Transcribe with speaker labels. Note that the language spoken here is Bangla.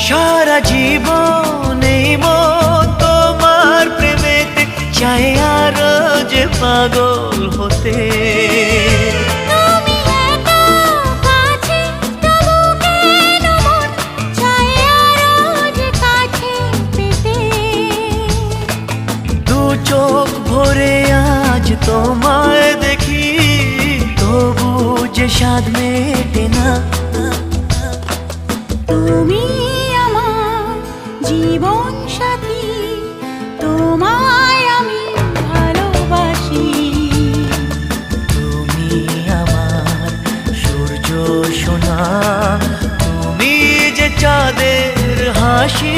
Speaker 1: সারা জীবন এই মন তোমার প্রেমেতে চাই আরো যে পাগল হতে।
Speaker 2: তুমি এত কাছে তবু কেন মন চায় আরো যে কাছে পেতে।
Speaker 1: দু চোখ ভরে আজ তোমায় দেখি, তবু যে স্বাদ মেটে না।
Speaker 2: তুমি আমার জীবন সাথী, তোমায় আমি ভালোবাসি।
Speaker 1: তুমি আমার সূর্য সোনা, তুমি যে চাঁদের হাসি।